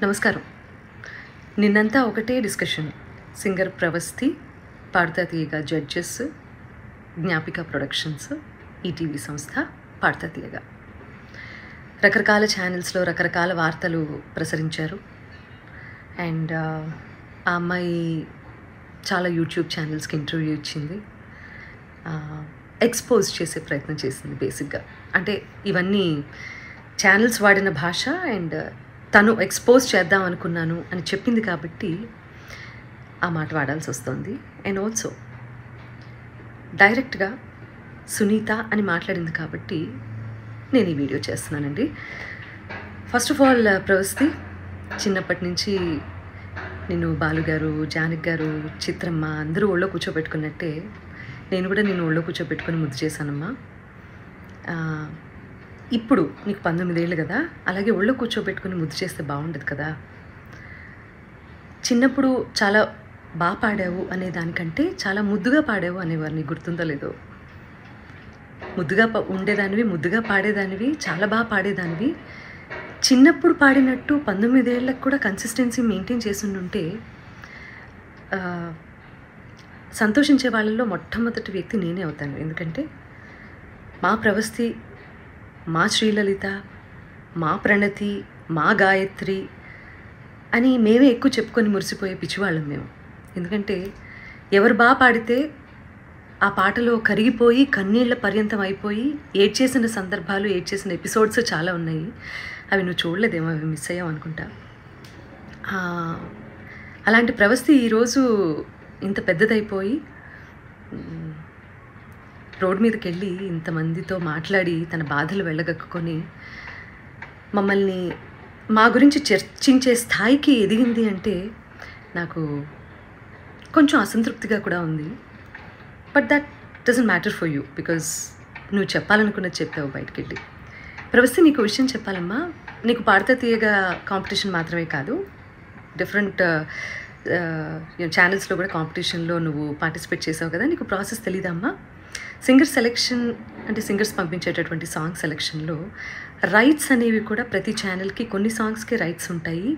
నమస్కారం. నిన్నంతా ఒకటే డిస్కషన్. సింగర్ ప్రవస్థి, పాడుతా తీయగా జడ్జెస్, జ్ఞాపిక ప్రొడక్షన్స్, ఈటీవీ సంస్థ, పాడుతా తీయగా రకరకాల ఛానల్స్లో రకరకాల వార్తలు ప్రసరించారు. అండ్ ఆ అమ్మాయి చాలా యూట్యూబ్ ఛానల్స్కి ఇంటర్వ్యూ ఇచ్చింది, ఎక్స్పోజ్ చేసే ప్రయత్నం చేసింది. బేసిక్గా అంటే ఇవన్నీ ఛానల్స్ వాడిన భాష అండ్ తను ఎక్స్పోజ్ చేద్దాం అనుకున్నాను అని చెప్పింది కాబట్టి ఆ మాట వాడాల్సి వస్తుంది. అండ్ ఆల్సో డైరెక్ట్గా సునీత అని మాట్లాడింది కాబట్టి నేను ఈ వీడియో చేస్తున్నానండి. ఫస్ట్ ఆఫ్ ఆల్ ప్రవస్థి, చిన్నప్పటి నుంచి నేను బాలుగారు, జానకి గారు, చిత్రమ్మ అందరూ ఒళ్ళో కూర్చోబెట్టుకున్నట్టే నేను కూడా నేను ఒళ్ళో కూర్చోబెట్టుకొని ముద్దు చేశానమ్మా. ఇప్పుడు నీకు 19 ఏళ్ళు కదా, అలాగే ఒళ్ళో కూర్చోబెట్టుకుని ముద్దు చేస్తే బాగుండదు కదా. చిన్నప్పుడు చాలా బాగా పాడావు అనే దానికంటే చాలా ముద్దుగా పాడావు అనేవారు. నీకు గుర్తుందో లేదో? ముద్దుగా ఉండేదానివి, ముద్దుగా పాడేదానివి, చాలా బాగా పాడేదానివి. చిన్నప్పుడు పాడినట్టు 19 ఏళ్ళకు కూడా కన్సిస్టెన్సీ మెయింటైన్ చేసి ఉంటే సంతోషించే వాళ్ళల్లో మొట్టమొదటి వ్యక్తి నేనే అవుతాను. ఎందుకంటే మా ప్రవస్థి, మా శ్రీలలిత, మా ప్రణతి, మా గాయత్రి అని మేమే ఎక్కువ చెప్పుకొని మురిసిపోయే పిచ్చివాళ్ళం మేము. ఎందుకంటే ఎవరు బాగా పాడితే ఆ పాటలో కరిగిపోయి కన్నీళ్ల పర్యంతం అయిపోయి ఏడ్చేసిన సందర్భాలు, ఏడ్చేసిన ఎపిసోడ్స్ చాలా ఉన్నాయి. అవి నువ్వు చూడలేదేమో, అవి మిస్ అయ్యావు అనుకుంటా. అలాంటి ప్రవస్థి ఈరోజు ఇంత పెద్దదైపోయి రోడ్ మీదకి వెళ్ళి ఇంతమందితో మాట్లాడి తన బాధలు వెళ్ళగక్కుకొని మమ్మల్ని మా గురించి చర్చించే స్థాయికి ఎదిగింది అంటే నాకు కొంచెం అసంతృప్తిగా కూడా ఉంది. But that doesn't matter for you, because నువ్వు చెప్పాలనుకున్నది చెప్పావు బయటికి వెళ్ళి. ప్రవస్థి, నీకు విషయం చెప్పాలమ్మా. నీకు పాడుతా తీయగా కాంపిటీషన్ మాత్రమే కాదు, డిఫరెంట్ ఛానల్స్లో కూడా కాంపిటీషన్లో నువ్వు పార్టిసిపేట్ చేసావు కదా. నీకు ప్రాసెస్ తెలీదమ్మా? సింగర్ సెలెక్షన్ అంటే సింగర్స్ పంపించేటటువంటి సాంగ్ సెలెక్షన్లో రైట్స్ అనేవి కూడా ప్రతి ఛానల్కి కొన్ని సాంగ్స్కి రైట్స్ ఉంటాయి.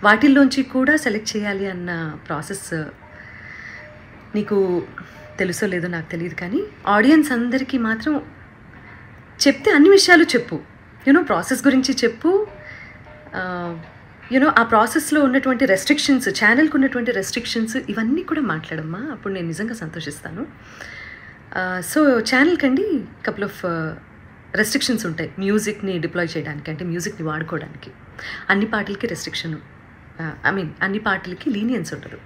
వాటిల్లోంచి కూడా సెలెక్ట్ చేయాలి అన్న ప్రాసెస్ నీకు తెలుసో లేదో నాకు తెలియదు, కానీ ఆడియన్స్ అందరికీ మాత్రం చెప్తే అన్ని విషయాలు చెప్పు. ప్రాసెస్ గురించి చెప్పు. ఆ ప్రాసెస్లో ఉన్నటువంటి రెస్ట్రిక్షన్స్, ఛానల్కి ఉన్నటువంటి రెస్ట్రిక్షన్స్, ఇవన్నీ కూడా మాట్లాడమ్మా. అప్పుడు నేను నిజంగా సంతోషిస్తాను. సో ఛానల్కి అండి కపుల్ ఆఫ్ రెస్ట్రిక్షన్స్ ఉంటాయి. మ్యూజిక్ని డిప్లాయ్ చేయడానికి, అంటే మ్యూజిక్ని వాడుకోవడానికి అన్ని పాటలకి రెస్ట్రిక్షన్, అన్ని పాటలకి లీనియన్స్ ఉండదు.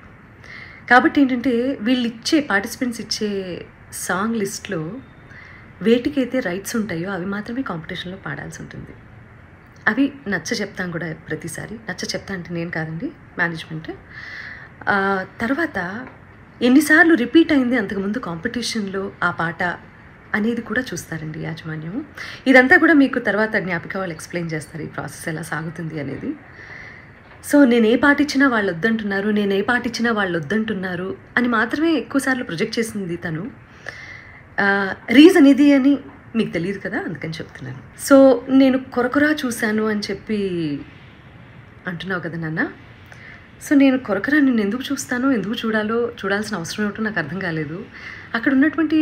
కాబట్టి ఏంటంటే వీళ్ళు ఇచ్చే పార్టిసిపెంట్స్ ఇచ్చే సాంగ్ లిస్ట్లో వేటికైతే రైట్స్ ఉంటాయో అవి మాత్రమే కాంపిటీషన్లో పాడాల్సి ఉంటుంది. అవి నచ్చ చెప్తాం కూడా ప్రతిసారి. నచ్చ చెప్తా అంటే నేను కాదండి, మేనేజ్మెంట్. తర్వాత ఎన్నిసార్లు రిపీట్ అయింది అంతకుముందు కాంపిటీషన్లో ఆ పాట అనేది కూడా చూస్తారండి యాజమాన్యం. ఇదంతా కూడా మీకు తర్వాత జ్ఞాపిక వాళ్ళు ఎక్స్ప్లెయిన్ చేస్తారు, ఈ ప్రాసెస్ ఎలా సాగుతుంది అనేది. సో నేను ఏ పాట ఇచ్చినా వాళ్ళు వద్దంటున్నారు, నేను ఏ పాట ఇచ్చినా వాళ్ళు వద్దంటున్నారు అని మాత్రమే ఎక్కువసార్లు ప్రొజెక్ట్ చేసింది తను. రీజన్ ఇది అని మీకు తెలియదు కదా, అందుకని చెప్తున్నాను. సో నేను కొరకొరా చూశాను అని చెప్పి అంటున్నావు కదా నాన్న. సో నేను కొరకరా నిన్ను ఎందుకు చూస్తానో, ఎందుకు చూడాల్సిన అవసరం ఏమిటో నాకు అర్థం కాలేదు. అక్కడ ఉన్నటువంటి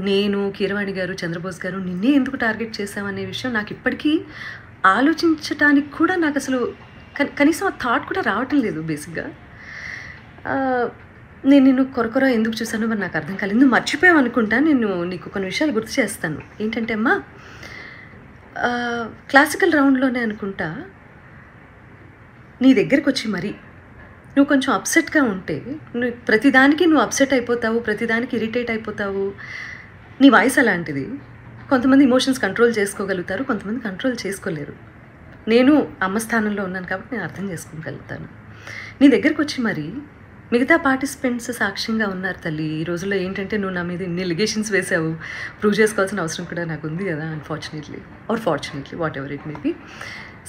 నేను, కీరవాణి గారు, చంద్రబోస్ గారు నిన్నే ఎందుకు టార్గెట్ చేశామనే విషయం నాకు ఇప్పటికీ ఆలోచించడానికి కూడా నాకు అసలు కనీసం ఆ థాట్ కూడా రావటం లేదు. బేసిక్గా నేను నిన్ను కొరకొరా ఎందుకు చూసానో మరి నాకు అర్థం కాలేదు. నువ్వు మర్చిపోయావు అనుకుంటా. నేను నీకు కొన్ని విషయాలు గుర్తు చేస్తాను. ఏంటంటే అమ్మా, క్లాసికల్ రౌండ్లోనే అనుకుంటా నీ దగ్గరికి వచ్చి మరి నువ్వు కొంచెం అప్సెట్గా ఉంటే, ప్రతిదానికి నువ్వు అప్సెట్ అయిపోతావు, ప్రతిదానికి ఇరిటేట్ అయిపోతావు. నీ వాయిస్ అలాంటిది. కొంతమంది ఇమోషన్స్ కంట్రోల్ చేసుకోగలుగుతారు, కొంతమంది కంట్రోల్ చేసుకోలేరు. నేను అమ్మ స్థానంలో ఉన్నాను కాబట్టి నేను అర్థం చేసుకోగలుగుతాను. నీ దగ్గరికి వచ్చి మరి మిగతా పార్టిసిపెంట్స్ సాక్ష్యంగా ఉన్నారు తల్లి. ఈ రోజుల్లో ఏంటంటే నువ్వు నా మీద ఇన్ని ఎలిగేషన్స్ వేసావు, ప్రూవ్ చేసుకోవాల్సిన అవసరం కూడా నాకు ఉంది కదా, unfortunately are fortunately, what ever it may be.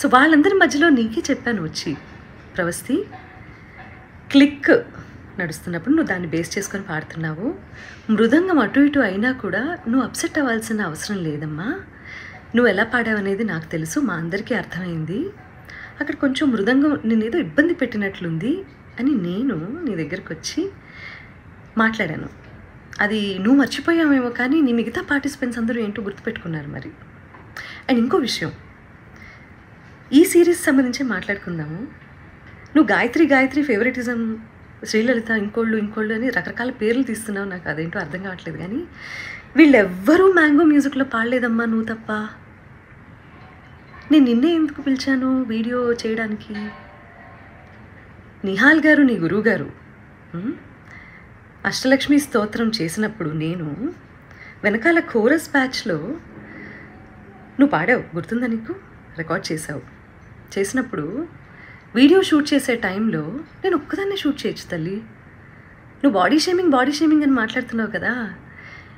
So వాళ్ళందరి మధ్యలో నీకే చెప్పాను వచ్చి, ప్రవస్థి క్లిక్ నడుస్తున్నప్పుడు నువ్వు దాన్ని బేస్ చేసుకొని పాడుతున్నావు. మృదంగం అటు ఇటు అయినా కూడా నువ్వు అప్సెట్ అవ్వాల్సిన అవసరం లేదమ్మా. నువ్వు ఎలా పాడావు అనేది నాకు తెలుసు, మా అందరికీ అర్థమైంది. అక్కడ కొంచెం మృదంగం నేనేదో ఇబ్బంది పెట్టినట్లుంది అని నేను నీ దగ్గరికి వచ్చి మాట్లాడాను. అది నువ్వు మర్చిపోయావేమో కానీ నీ మిగతా పార్టిసిపెంట్స్ అందరూ ఏంటో గుర్తుపెట్టుకున్నారు మరి. అండ్ ఇంకో విషయం, ఈ సిరీస్ సంబంధించి మాట్లాడుకుందాము. నువ్వు గాయత్రి ఫేవరెటిజం, శ్రీలలిత ఇంకోళ్ళు అని రకరకాల పేర్లు తీస్తున్నావు. నాకు అదేంటో అర్థం కావట్లేదు. కానీ వీళ్ళెవ్వరూ మ్యాంగో మ్యూజిక్లో పాడలేదమ్మా, నువ్వు తప్ప. నేను నిన్నే ఎందుకు పిలిచాను వీడియో చేయడానికి? నిహాల్ గారు నీ గురువు గారు అష్టలక్ష్మి స్తోత్రం చేసినప్పుడు నేను వెనకాల కోరస్ బ్యాచ్లో నువ్వు పాడావు, గుర్తుందా నీకు? రికార్డ్ చేసినప్పుడు వీడియో షూట్ చేసే టైంలో నేను ఒక్కదాన్నే షూట్ చేయొచ్చు తల్లి. నువ్వు బాడీ షేమింగ్ అని మాట్లాడుతున్నావు కదా,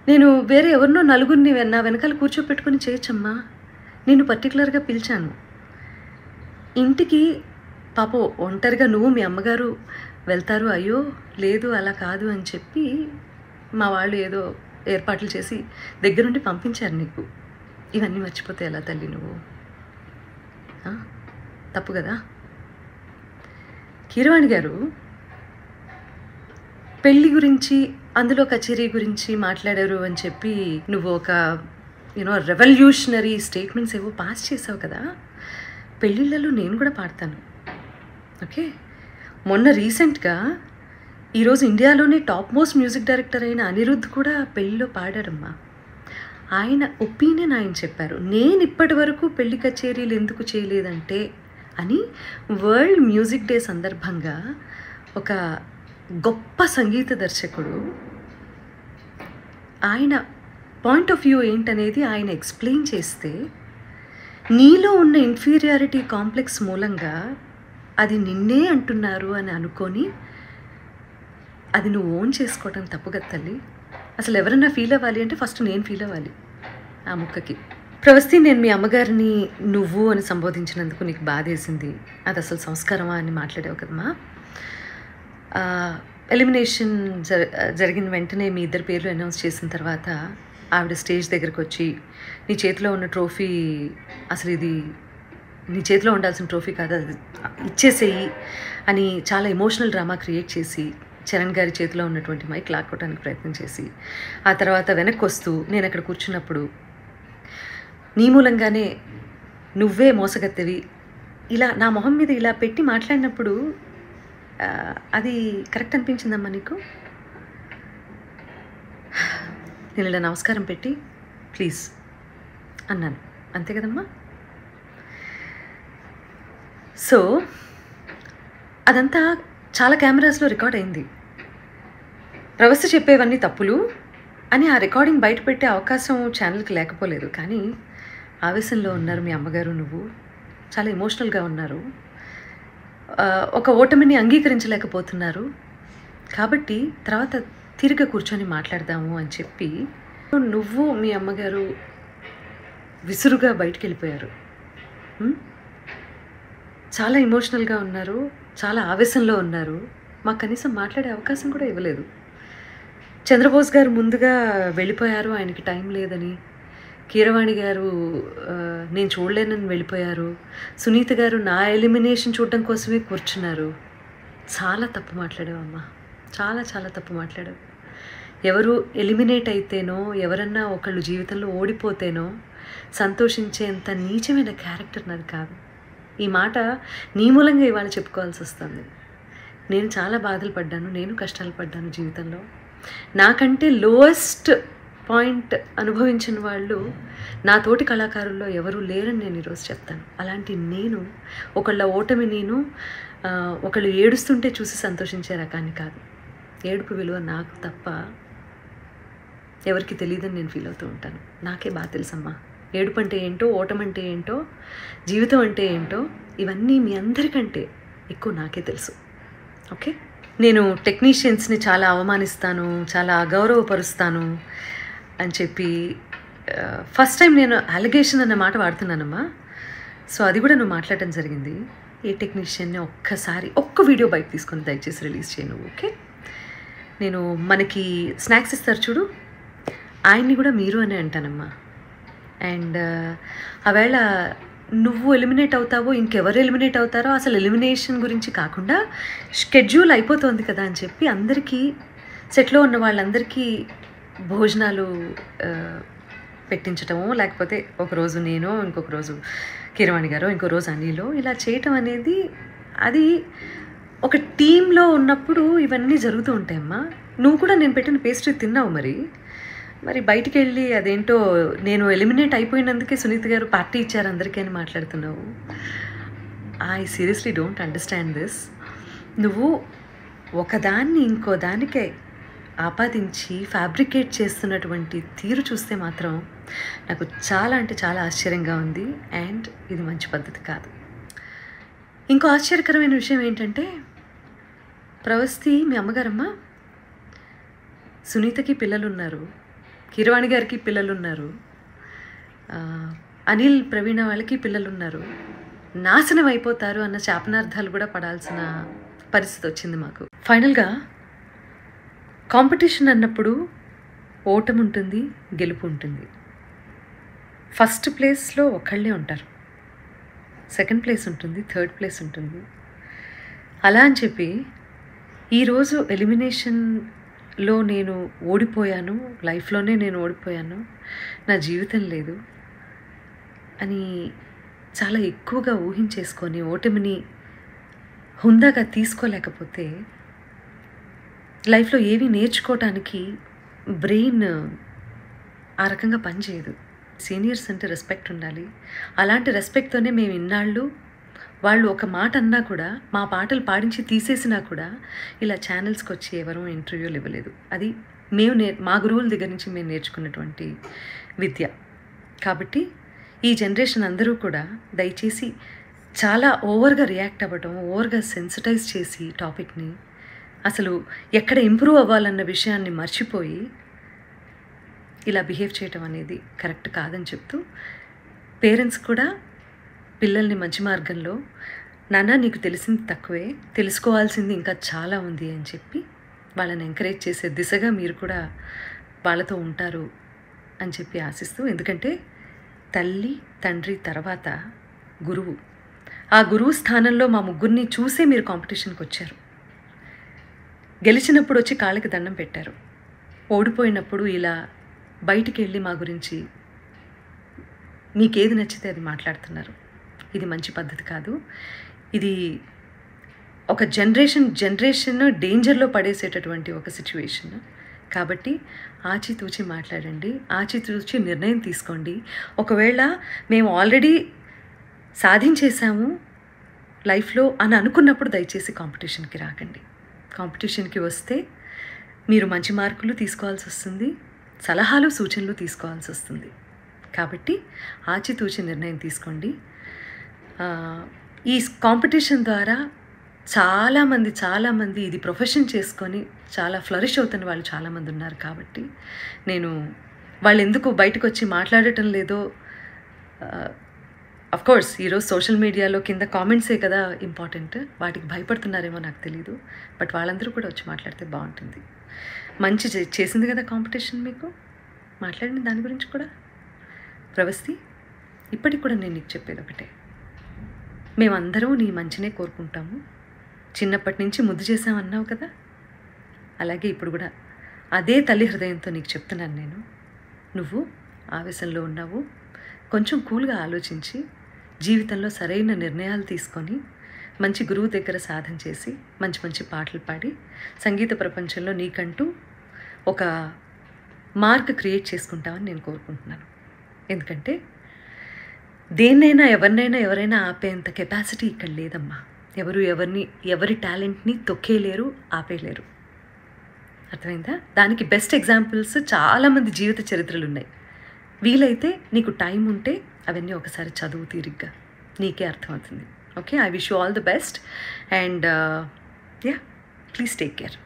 నేను వేరే ఎవరినో నలుగురిని నా వెనకాల కూర్చోపెట్టుకుని చేయొచ్చమ్మా. నేను పర్టికులర్గా పిలిచాను ఇంటికి. పాపం ఒంటరిగా నువ్వు మీ అమ్మగారు వెళ్తారు, అయ్యో లేదు అలా కాదు అని చెప్పి మా వాళ్ళు ఏదో ఏర్పాట్లు చేసి దగ్గరుండి పంపించారు నీకు. ఇవన్నీ మర్చిపోతే ఎలా తల్లి నువ్వు? తప్పు కదా. కీరవాణి గారు పెళ్ళి గురించి, అందులో కచేరీ గురించి మాట్లాడారు అని చెప్పి నువ్వు ఒక రెవల్యూషనరీ స్టేట్మెంట్స్ ఏవో పాస్ చేసావు కదా. పెళ్ళిళ్ళలో నేను కూడా పాడతాను, ఓకే? మొన్న రీసెంట్గా ఈరోజు ఇండియాలోనే టాప్ మోస్ట్ మ్యూజిక్ డైరెక్టర్ అయిన అనిరుద్ధ్ కూడా పెళ్ళిలో పాడారమ్మా. ఆయన ఒపీనియన్ ఆయన చెప్పారు. నేను ఇప్పటి వరకు పెళ్లి కచేరీలు ఎందుకు చేయలేదంటే అని వరల్డ్ మ్యూజిక్ డే సందర్భంగా ఒక గొప్ప సంగీత దర్శకుడు ఆయన పాయింట్ ఆఫ్ వ్యూ ఏంటనేది ఆయన ఎక్స్ప్లెయిన్ చేస్తే, నీలో ఉన్న ఇన్ఫీరియారిటీ కాంప్లెక్స్ మూలంగా అది నిన్నే అంటున్నారు అని అనుకొని అది నువ్వు ఓన్ చేసుకోవటం తప్పు కదా తల్లి. అసలు ఎవరన్నా ఫీల్ అవ్వాలి అంటే ఫస్ట్ నేను ఫీల్ అవ్వాలి ఆ ముక్కకి. ప్రవస్తి, నేను మీ అమ్మగారిని నువ్వు అని సంబోధించినందుకు నీకు బాధేసింది, అది అసలు సంస్కారమా అని మాట్లాడావు కదమ్మా. ఎలిమినేషన్ జరిగిన వెంటనే మీ ఇద్దరు పేర్లు అనౌన్స్ చేసిన తర్వాత ఆవిడ స్టేజ్ దగ్గరకు వచ్చి నీ చేతిలో ఉన్న ట్రోఫీ, అసలు ఇది నీ చేతిలో ఉండాల్సిన ట్రోఫీ కాదు, అది ఇచ్చేసేయి అని చాలా ఎమోషనల్ డ్రామా క్రియేట్ చేసి చరణ్ గారి చేతిలో ఉన్నటువంటి మైక్ లాక్కోవడానికి ప్రయత్నం చేసి, ఆ తర్వాత వెనక్కి వస్తూ నేను అక్కడ కూర్చున్నప్పుడు నీ మూలంగానే నువ్వే మోసగత్తెవి ఇలా నా మొహం మీద ఇలా పెట్టి మాట్లాడినప్పుడు అది కరెక్ట్ అనిపించిందమ్మా నీకు? నేను ఇలా నమస్కారం పెట్టి ప్లీజ్ అన్నాను, అంతే కదమ్మా. సో అదంతా చాలా కెమెరాస్లో రికార్డ్ అయింది. ప్రవస్తి చెప్పేవన్నీ తప్పులు అని ఆ రికార్డింగ్ బయట పెట్టే అవకాశం ఛానల్కి లేకపోలేదు. కానీ ఆవేశంలో ఉన్నారు మీ అమ్మగారు, నువ్వు చాలా ఎమోషనల్గా ఉన్నారు, ఒక ఓటమిని అంగీకరించలేకపోతున్నారు. కాబట్టి తర్వాత తిరిగి కూర్చొని మాట్లాడదాము అని చెప్పి నువ్వు మీ అమ్మగారు విసురుగా బయటికి వెళ్ళిపోయారు. చాలా ఎమోషనల్గా ఉన్నారు, చాలా ఆవేశంలో ఉన్నారు. మాకు కనీసం మాట్లాడే అవకాశం కూడా ఇవ్వలేదు. చంద్రబోస్ గారు ముందుగా వెళ్ళిపోయారు, ఆయనకి టైం లేదని. కీరవాణి గారు నేను చూడలేనని వెళ్ళిపోయారు. సునీత గారు నా ఎలిమినేషన్ చూడడం కోసమే కూర్చున్నారు. చాలా తప్పు మాట్లాడావమ్మా, చాలా చాలా తప్పు మాట్లాడావు. ఎవరు ఎలిమినేట్ అయితేనో, ఎవరన్నా ఒకళ్ళు జీవితంలో ఓడిపోతేనో సంతోషించేంత నీచమైన క్యారెక్టర్ నాది కాదు. ఈ మాట నీ మూలంగా ఇవాళ చెప్పుకోవాల్సి వస్తుంది. నేను చాలా బాధలు పడ్డాను, నేను కష్టాలు పడ్డాను జీవితంలో. నాకంటే లోయెస్ట్ పాయింట్ అనుభవించిన వాళ్ళు నా తోటి కళాకారుల్లో ఎవరూ లేరని నేను ఈరోజు చెప్తాను. అలాంటి నేను ఒకళ్ళ ఓటమి, నేను ఒకళ్ళు ఏడుస్తుంటే చూసి సంతోషించే రకాన్ని కాదు. ఏడుపు విలువ నాకు తప్ప ఎవరికి తెలియదని నేను ఫీల్ అవుతూ ఉంటాను. నాకే బాగా తెలుసమ్మా ఏడుపు అంటే ఏంటో, ఓటమి అంటే ఏంటో, జీవితం అంటే ఏంటో. ఇవన్నీ మీ అందరికంటే ఎక్కువ నాకే తెలుసు, ఓకే? నేను టెక్నీషియన్స్ని చాలా అవమానిస్తాను, చాలా అగౌరవపరుస్తాను అని చెప్పి ఫస్ట్ టైం నేను అలిగేషన్ అన్న మాట వాడుతున్నానమ్మా. సో అది కూడా నువ్వు మాట్లాడటం జరిగింది. ఏ టెక్నీషియన్ని ఒక్క వీడియో బయట తీసుకొని దయచేసి రిలీజ్ చేయను, ఓకే? నేను మనకి స్నాక్స్ ఇస్తారు చూడు, ఆయన్ని కూడా మీరు అనే అంటానమ్మా. అండ్ ఆవేళ నువ్వు ఎలిమినేట్ అవుతావో ఇంకెవరు ఎలిమినేట్ అవుతారో అసలు ఎలిమినేషన్ గురించి కాకుండా షెడ్యూల్ అయిపోతుంది కదా అని చెప్పి అందరికీ సెట్లో ఉన్న వాళ్ళందరికీ భోజనాలు పెట్టించటము, లేకపోతే ఒకరోజు నేను, ఇంకొక రోజు కీరవాణి గారు, ఇంకో రోజు అనిలో, ఇలా చేయటం అనేది అది ఒక టీంలో ఉన్నప్పుడు ఇవన్నీ జరుగుతూ ఉంటాయమ్మా. నువ్వు కూడా నేను పెట్టిన పేస్ట్రీ తిన్నావు, మరి బయటికి వెళ్ళి అదేంటో నేను ఎలిమినేట్ అయిపోయినందుకే సునీత గారు పార్టీ ఇచ్చారు అందరికీ అని మాట్లాడుతున్నావు. I seriously don't understand this. నువ్వు ఒకదాన్ని ఇంకో దానికే ఆపాదించి ఫ్యాబ్రికేట్ చేస్తున్నటువంటి తీరు చూస్తే మాత్రం నాకు చాలా అంటే చాలా ఆశ్చర్యంగా ఉంది. అండ్ ఇది మంచి పద్ధతి కాదు. ఇంకో ఆశ్చర్యకరమైన విషయం ఏంటంటే, ప్రవస్తి మీ అమ్మగారమ్మ, సునీతకి పిల్లలున్నారు, కీరవాణి గారికి పిల్లలున్నారు, అనిల్ ప్రవీణ వాళ్ళకి పిల్లలున్నారు, నాశనం అయిపోతారు అన్న శాపనార్థాలు కూడా పడాల్సిన పరిస్థితి వచ్చింది మాకు. ఫైనల్గా కాంపిటీషన్ అన్నప్పుడు ఓటమి ఉంటుంది, గెలుపు ఉంటుంది. ఫస్ట్ ప్లేస్లో ఒకళ్ళే ఉంటారు, సెకండ్ ప్లేస్ ఉంటుంది, థర్డ్ ప్లేస్ ఉంటుంది. అలా అని చెప్పి ఈరోజు ఎలిమినేషన్లో నేను ఓడిపోయాను, లైఫ్లోనే నేను ఓడిపోయాను, నా జీవితం లేదు అని చాలా ఎక్కువగా ఊహించేసుకొని ఓటమిని హుందాగా తీసుకోలేకపోతే లైఫ్లో ఏవి నేర్చుకోవటానికి బ్రెయిన్ ఆ రకంగా పనిచేయదు. సీనియర్స్ అంటే రెస్పెక్ట్ ఉండాలి. అలాంటి రెస్పెక్ట్తోనే మేము ఇన్నాళ్ళు వాళ్ళు ఒక మాట అన్నా కూడా, మా పాటలు పాడించి తీసేసినా కూడా ఇలా ఛానల్స్కి వచ్చి ఎవరూ ఇంటర్వ్యూలు ఇవ్వలేదు. అది మేము మా గురువుల దగ్గర నుంచి మేము నేర్చుకున్నటువంటి విద్య. కాబట్టి ఈ జనరేషన్ అందరూ కూడా దయచేసి చాలా ఓవర్గా రియాక్ట్ అవ్వడం, ఓవర్గా సెన్సిటైజ్ చేసి టాపిక్ని అసలు ఎక్కడ ఇంప్రూవ్ అవ్వాలన్న విషయాన్ని మర్చిపోయి ఇలా బిహేవ్ చేయటం అనేది కరెక్ట్ కాదని చెప్తూ, పేరెంట్స్ కూడా పిల్లల్ని మంచి మార్గంలో, నాన్న నీకు తెలిసింది తక్కువే, తెలుసుకోవాల్సింది ఇంకా చాలా ఉంది అని చెప్పి వాళ్ళని ఎంకరేజ్ చేసే దిశగా మీరు కూడా వాళ్ళతో ఉంటారు అని చెప్పి ఆశిస్తూ, ఎందుకంటే తల్లి తండ్రి తర్వాత గురువు, ఆ గురువు స్థానంలో మా ముగ్గురిని చూసే మీరు కాంపిటీషన్కి వచ్చారు. గెలిచినప్పుడు వచ్చి కాళ్ళకి దండం పెట్టారు, ఓడిపోయినప్పుడు ఇలా బయటికి వెళ్ళి మా గురించి మీకేది నచ్చితే అది మాట్లాడుతున్నారు. ఇది మంచి పద్ధతి కాదు. ఇది ఒక జనరేషన్ డేంజర్లో పడేసేటటువంటి ఒక సిచ్యువేషన్. కాబట్టి ఆచితూచి మాట్లాడండి, ఆచితూచి నిర్ణయం తీసుకోండి. ఒకవేళ మేము ఆల్రెడీ సాధించేసాము లైఫ్లో అని అనుకున్నప్పుడు దయచేసి కాంపిటీషన్కి రాకండి. కాంపిటీషన్కి వస్తే మీరు మంచి మార్కులు తీసుకోవాల్సి వస్తుంది, సలహాలు సూచనలు తీసుకోవాల్సి వస్తుంది. కాబట్టి ఆచితూచి నిర్ణయం తీసుకోండి. ఈ కాంపిటీషన్ ద్వారా చాలామంది ఇది ప్రొఫెషన్ చేసుకొని చాలా ఫ్లరిష్ అవుతున్న వాళ్ళు చాలామంది ఉన్నారు. కాబట్టి నేను వాళ్ళు ఎందుకు బయటకు వచ్చి మాట్లాడటం లేదో, అఫ్కోర్స్ ఈరోజు సోషల్ మీడియాలో కింద కామెంట్సే కదా ఇంపార్టెంట్, వాటికి భయపడుతున్నారేమో నాకు తెలీదు. బట్ వాళ్ళందరూ కూడా వచ్చి మాట్లాడితే బాగుంటుంది. మంచి చేసింది కదా కాంపిటీషన్, మీకు మాట్లాడిన దాని గురించి కూడా. ప్రవస్తి, ఇప్పటికి కూడా నేను నీకు చెప్పేది ఒకటే, మేమందరం నీ మంచినే కోరుకుంటాము. చిన్నప్పటి నుంచి ముద్దు చేసామన్నావు కదా, అలాగే ఇప్పుడు కూడా అదే తల్లి హృదయంతో నీకు చెప్తున్నాను నేను. నువ్వు ఆవేశంలో ఉన్నావు, కొంచెం కూల్గా ఆలోచించి జీవితంలో సరైన నిర్ణయాలు తీసుకొని మంచి గురువు దగ్గర సాధన చేసి మంచి పాటలు పాడి సంగీత ప్రపంచంలో నీకంటూ ఒక మార్క్ క్రియేట్ చేసుకుంటామని నేను కోరుకుంటున్నాను. ఎందుకంటే దేన్నైనా ఎవరైనా ఆపేంత కెపాసిటీ ఇక్కడ లేదమ్మా. ఎవరి టాలెంట్ని తొక్కేయలేరు, ఆపేయలేరు. అర్థమైందా? దానికి బెస్ట్ ఎగ్జాంపుల్స్ చాలామంది జీవిత చరిత్రలు ఉన్నాయి. వీలైతే నీకు టైం ఉంటే అవన్నీ ఒకసారి చదువు తీరిగ్గా, నీకే అర్థమవుతుంది. Okay, I wish you all the best and please take care.